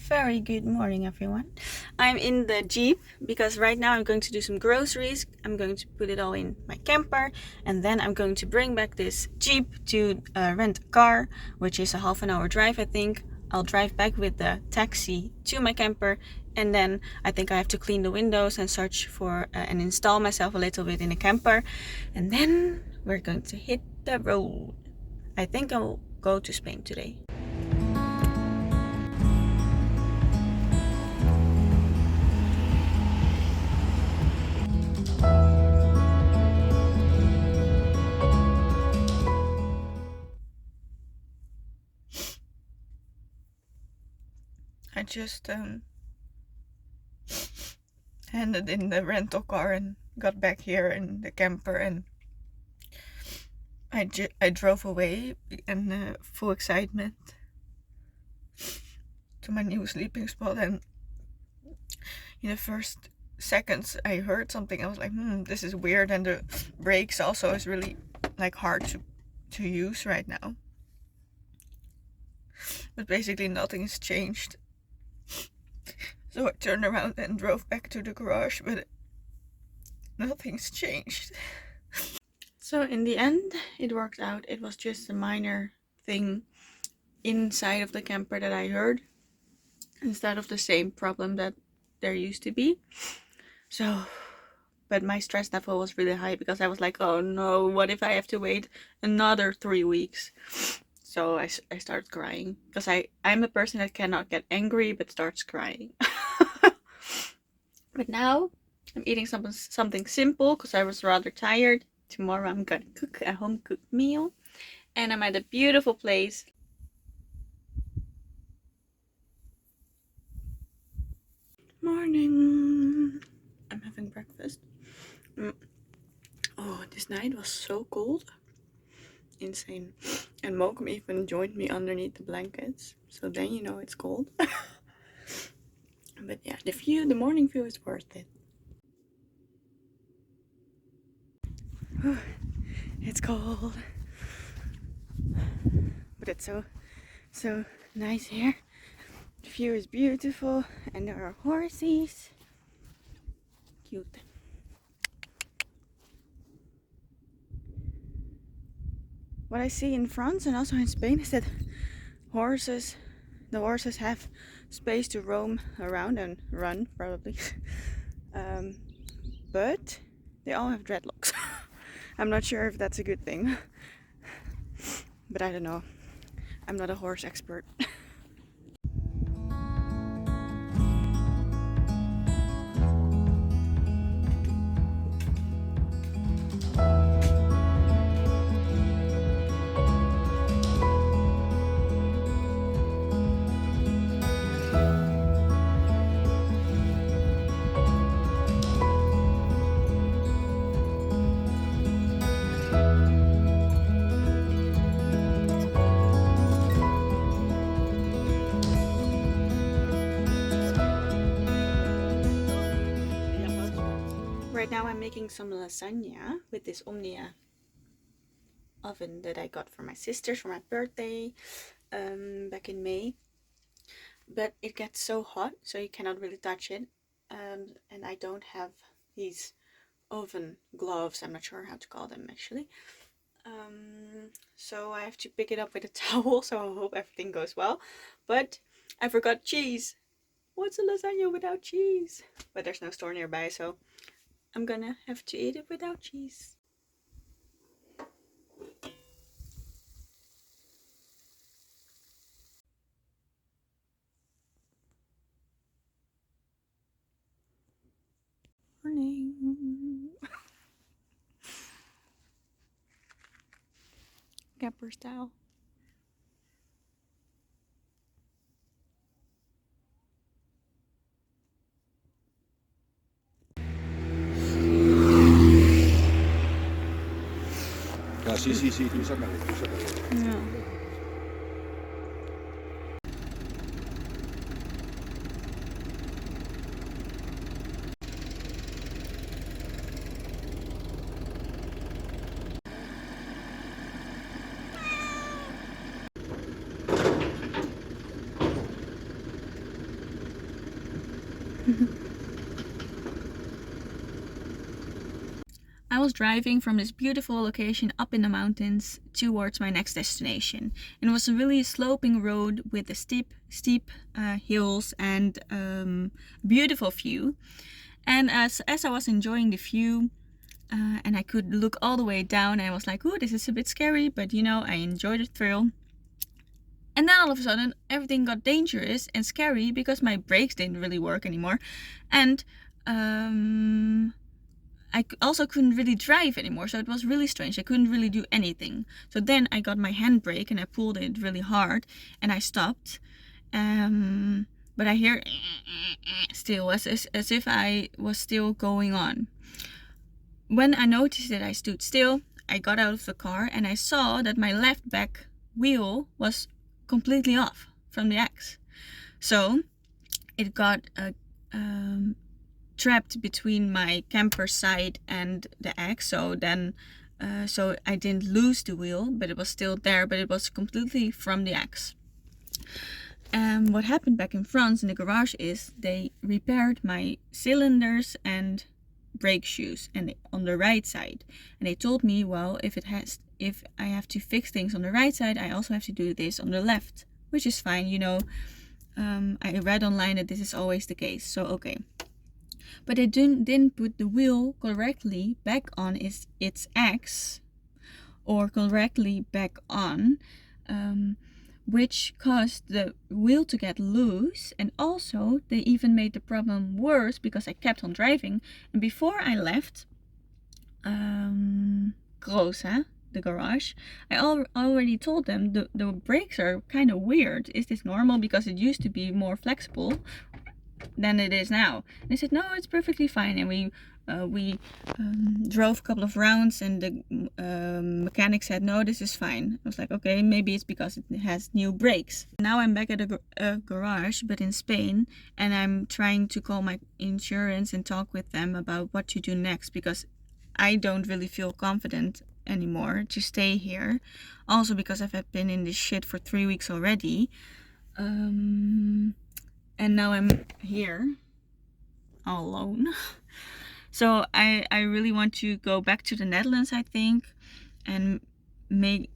Very good morning, everyone. I'm in the Jeep because right now I'm going to do some groceries. I'm going to put it all in my camper, and then I'm going to bring back this Jeep to rent a car, which is a half an hour drive. I think I'll drive back with the taxi to my camper, and then I think I have to clean the windows and search for and install myself a little bit in the camper, and then we're going to hit the road. I think I'll go to Spain today. I just handed in the rental car and got back here in the camper, and I drove away in full excitement to my new sleeping spot, and in the first seconds I heard something. I was like, this is weird, and the brakes also is really like hard to use right now. But basically nothing's changed. So I turned around and drove back to the garage, but nothing's changed. So in the end, it worked out. It was just a minor thing inside of the camper that I heard, instead of the same problem that there used to be. So, but my stress level was really high because I was like, oh no, what if I have to wait another 3 weeks? So I started crying because I'm a person that cannot get angry but starts crying. But now I'm eating something simple because I was rather tired. Tomorrow I'm gonna cook a home cooked meal, and I'm at a beautiful place. Morning. I'm having breakfast. Oh, this night was so cold. Insane. And Mokum even joined me underneath the blankets, so then you know it's cold. But yeah, the morning view is worth it. It's cold, but it's so nice here. The view is beautiful, and there are horses. Cute. What I see in France and also in Spain is that the horses have space to roam around and run, probably. But they all have dreadlocks. I'm not sure if that's a good thing, but I don't know. I'm not a horse expert. Right now I'm making some lasagna with this Omnia oven that I got from my sisters for my birthday back in May. But it gets so hot, so you cannot really touch it. And I don't have these oven gloves. I'm not sure how to call them actually. So I have to pick it up with a towel, so I hope everything goes well. But I forgot cheese. What's a lasagna without cheese? But there's no store nearby, so I'm gonna have to eat it without cheese. Morning. Camper style. Sí, tú sácale. Ja. I was driving from this beautiful location up in the mountains towards my next destination. And it was a really sloping road with a steep hills and beautiful view. And as I was enjoying the view, and I could look all the way down, I was like, "Ooh, this is a bit scary," but you know, I enjoyed the thrill. And then all of a sudden, everything got dangerous and scary because my brakes didn't really work anymore, and I also couldn't really drive anymore, so it was really strange. I couldn't really do anything. So then I got my handbrake and I pulled it really hard and I stopped. But I hear still as if I was still going on. When I noticed that I stood still, I got out of the car and I saw that my left back wheel was completely off from the X. So it got trapped between my camper side and the X. So then so I didn't lose the wheel, but it was still there, but it was completely from the X. What happened back in France in the garage is they repaired my cylinders and brake shoes and on the right side, and they told me, well, if I have to fix things on the right side, I also have to do this on the left, which is fine, you know. I read online that this is always the case, so okay. But they didn't put the wheel correctly back on its X or correctly back on, which caused the wheel to get loose. And also they even made the problem worse because I kept on driving. And before I left Groza, the garage, I already told them the brakes are kind of weird. Is this normal? Because it used to be more flexible than it is now. And they said, no, it's perfectly fine. And we drove a couple of rounds and the mechanic said, no, this is fine. I was like, okay, maybe it's because it has new brakes. Now I'm back at a garage, but in Spain, and I'm trying to call my insurance and talk with them about what to do next, because I don't really feel confident anymore to stay here. Also because I've been in this shit for 3 weeks already. And now I'm here all alone. So I really want to go back to the Netherlands, I think, and one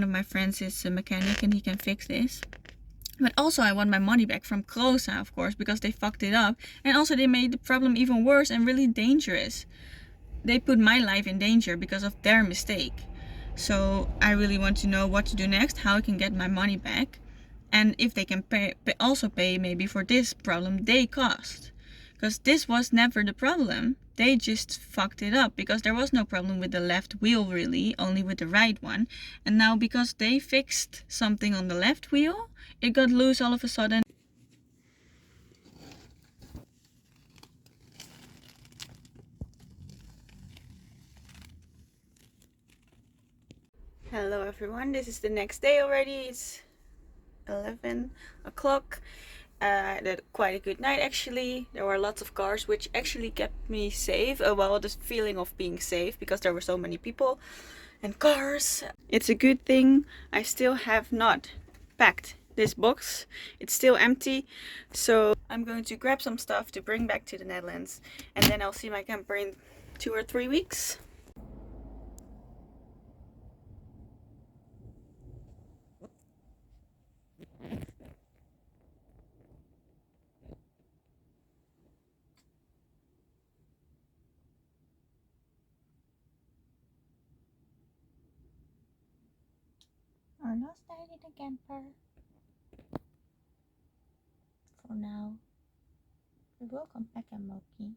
of my friends is a mechanic and he can fix this. But also I want my money back from Krosa, of course, because they fucked it up. And also they made the problem even worse and really dangerous. They put my life in danger because of their mistake. So I really want to know what to do next, how I can get my money back. And if they can also pay maybe for this problem they caused. Because this was never the problem. They just fucked it up because there was no problem with the left wheel really, only with the right one. And now because they fixed something on the left wheel, it got loose all of a sudden. Hello everyone, this is the next day already. It's 11 o'clock. I had quite a good night actually. There were lots of cars, which actually kept me safe. Well, the feeling of being safe because there were so many people and cars. It's a good thing I still have not packed this box. It's still empty. So I'm going to grab some stuff to bring back to the Netherlands, and then I'll see my camper in 2 or 3 weeks. Our last night in the camper. For now. We will come back and Moki.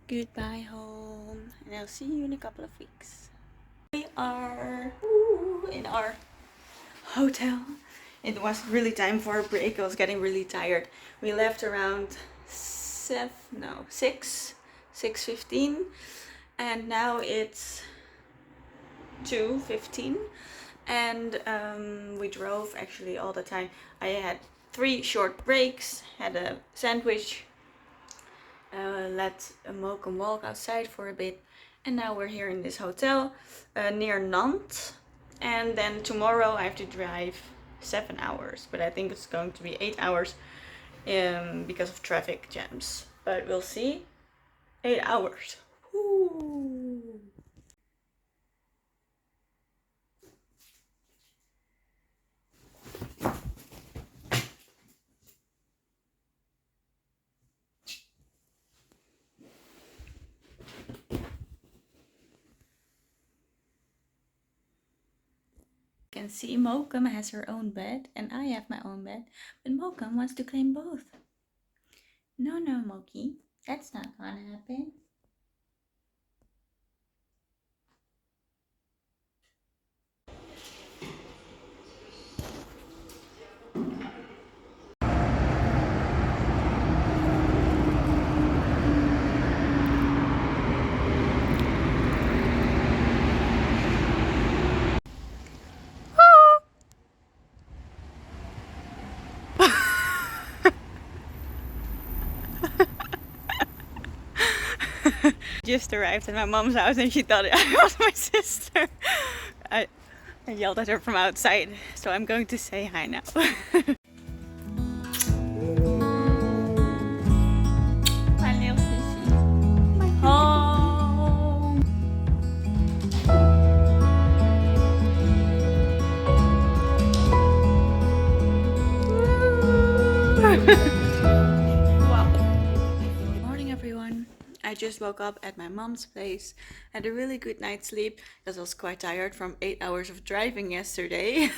Goodbye home, and I'll see you in a couple of weeks. We are in our hotel it was really time for a break. I was getting really tired. We left around 6:15, and now it's 2:15, and we drove actually all the time. I had 3 short breaks, had a sandwich, let Mokum walk outside for a bit, and now we're here in this hotel near Nantes. And then tomorrow I have to drive 7 hours, but I think it's going to be 8 hours because of traffic jams. But we'll see. 8 hours. Ooh. You can see Mokum has her own bed and I have my own bed, but Mokum wants to claim both. No, Moki, that's not gonna happen. Just arrived at my mom's house and she thought I was my sister. I yelled at her from outside, so I'm going to say hi now. My little sissy. My home. Good morning, everyone. I just woke up at my mom's place, had a really good night's sleep because I was quite tired from 8 hours of driving yesterday.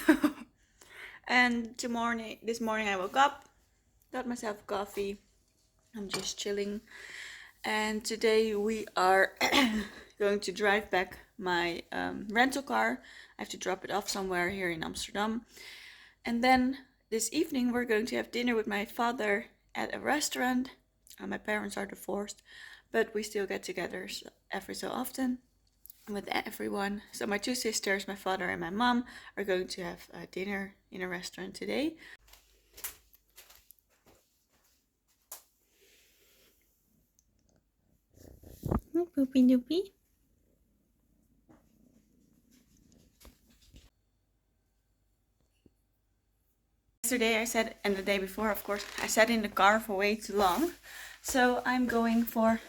And this morning I woke up, got myself coffee, I'm just chilling. And today we are going to drive back my rental car. I have to drop it off somewhere here in Amsterdam. And then this evening we're going to have dinner with my father at a restaurant. My parents are divorced, but we still get together every so often with everyone. So my 2 sisters, my father and my mom are going to have dinner in a restaurant today. Oh, poopy doopy. Yesterday I said, and the day before of course, I sat in the car for way too long. So I'm going for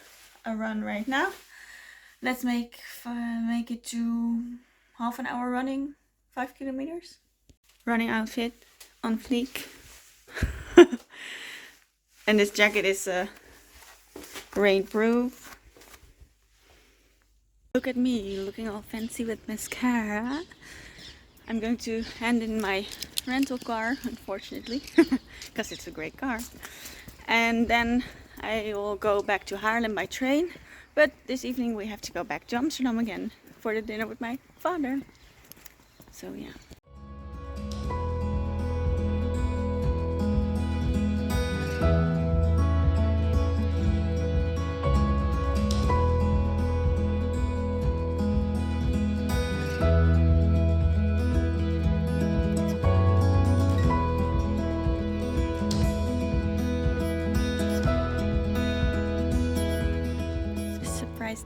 a run right now. Let's make it to half an hour running, 5 kilometers. Running outfit on fleek. And this jacket is rainproof. Look at me looking all fancy with mascara. I'm going to hand in my rental car, unfortunately, because it's a great car. And then I will go back to Haarlem by train. But this evening we have to go back to Amsterdam again for the dinner with my father. So yeah.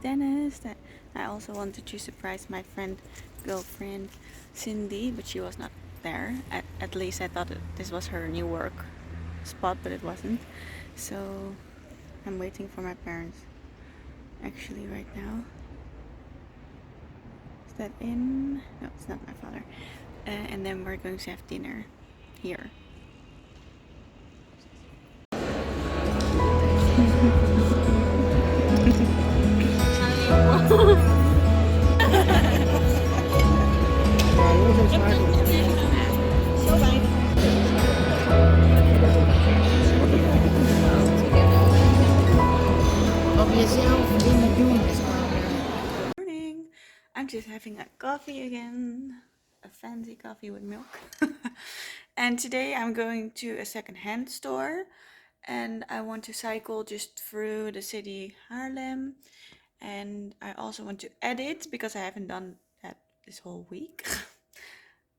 Dennis. I also wanted to surprise my girlfriend Cindy, but she was not there. At least I thought this was her new work spot, but it wasn't. So I'm waiting for my parents actually right now. Is that in? No, it's not my father. And then we're going to have dinner here. Morning. I'm just having a coffee again, a fancy coffee with milk. And today I'm going to a second-hand store and I want to cycle just through the city Haarlem. And I also want to edit because I haven't done that this whole week.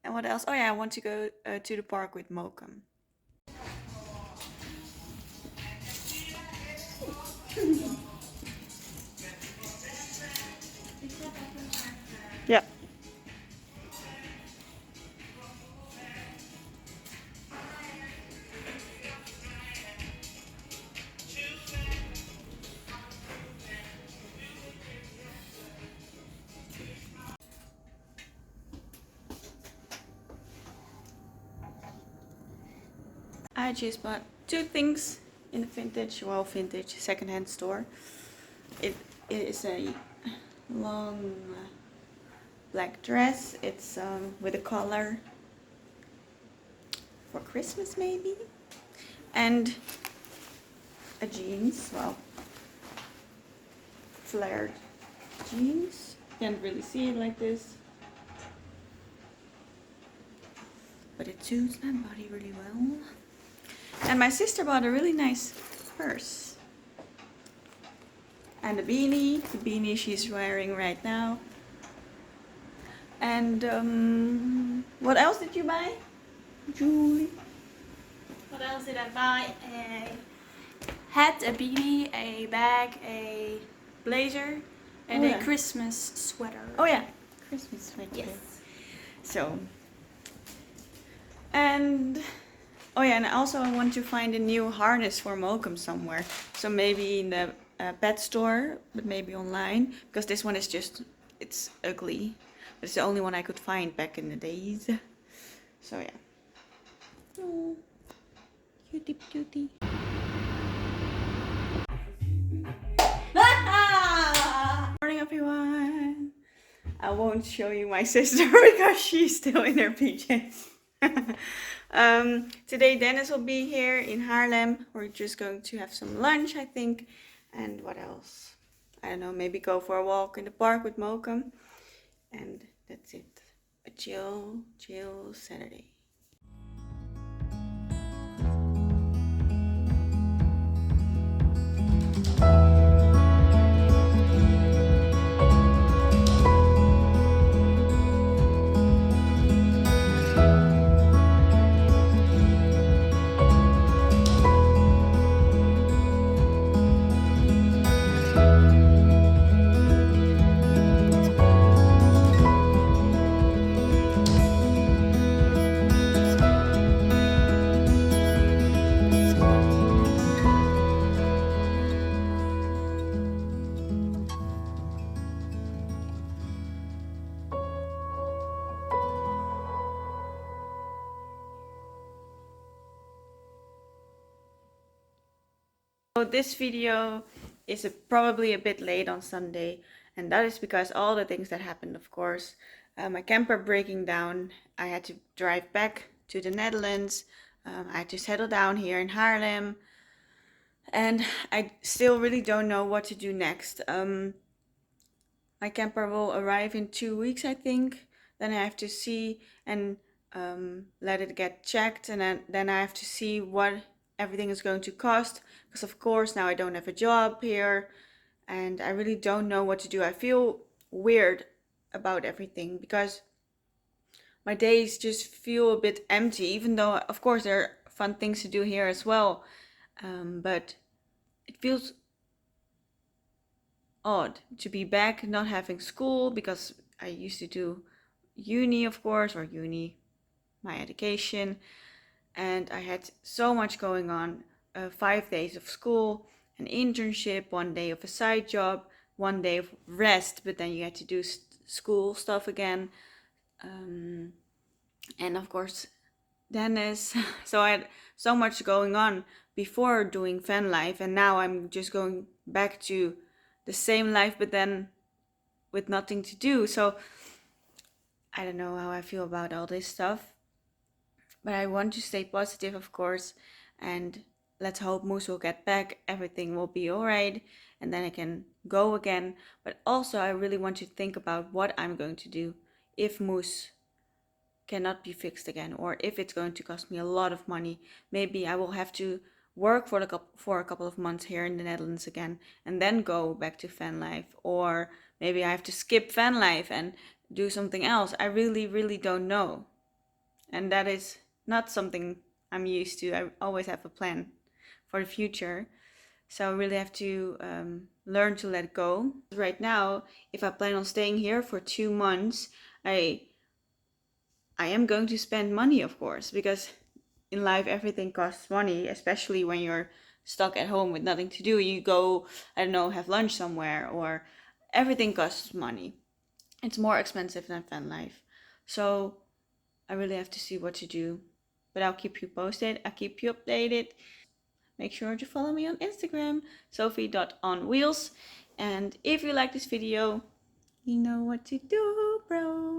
And what else? Oh yeah, I want to go to the park with Mokum. Yeah. I just bought two things in the vintage second-hand store. It is a long black dress. It's with a collar for Christmas maybe, and a jeans. Well, flared jeans. Can't really see it like this, but it suits my body really well. And my sister bought a really nice purse. And a beanie, the beanie she's wearing right now. And what else did you buy, Julie? What else did I buy? A hat, a beanie, a bag, a blazer, and a Christmas sweater. Oh yeah, Christmas sweater. Yes. So, and oh yeah, and also I want to find a new harness for Mokum somewhere. So maybe in the pet store, but maybe online, because this one is just, it's ugly. But it's the only one I could find back in the days. So yeah. Oh, cutie cutie. Morning everyone. I won't show you my sister because she's still in her PJs. Today Dennis will be here in Haarlem. We're just going to have some lunch, I think. And what else? I don't know, maybe go for a walk in the park with Mokum. And that's it. A chill Saturday. So this video is probably a bit late on Sunday, and that is because all the things that happened, of course. My camper breaking down, I had to drive back to the Netherlands, I had to settle down here in Haarlem, and I still really don't know what to do next. My camper will arrive in 2 weeks, I think. Then I have to see and let it get checked, and then I have to see what everything is going to cost, because of course now I don't have a job here and I really don't know what to do. I feel weird about everything because my days just feel a bit empty, even though of course there are fun things to do here as well, but it feels odd to be back not having school, because I used to do uni, of course, or my education, and I had so much going on. 5 days of school, an internship, 1 day of a side job, 1 day of rest, but then you had to do school stuff again, and of course Dennis. So I had so much going on before doing van life, and now I'm just going back to the same life, but then with nothing to do. So I don't know how I feel about all this stuff, but I want to stay positive, of course, and let's hope Moes will get back, everything will be alright, and then I can go again. But also I really want to think about what I'm going to do if Moes cannot be fixed again, or if it's going to cost me a lot of money, maybe I will have to work for a couple of months here in the Netherlands again and then go back to van life, or maybe I have to skip van life and do something else. I really don't know, and that is not something I'm used to. I always have a plan for the future, so I really have to learn to let go. Right now, if I plan on staying here for 2 months, I am going to spend money, of course, because in life everything costs money, especially when you're stuck at home with nothing to do. You go, I don't know, have lunch somewhere, or everything costs money. It's more expensive than van life. So I really have to see what to do. But I'll keep you posted. I'll keep you updated. Make sure to follow me on Instagram, sophie.onwheels. And if you like this video, you know what to do, bro.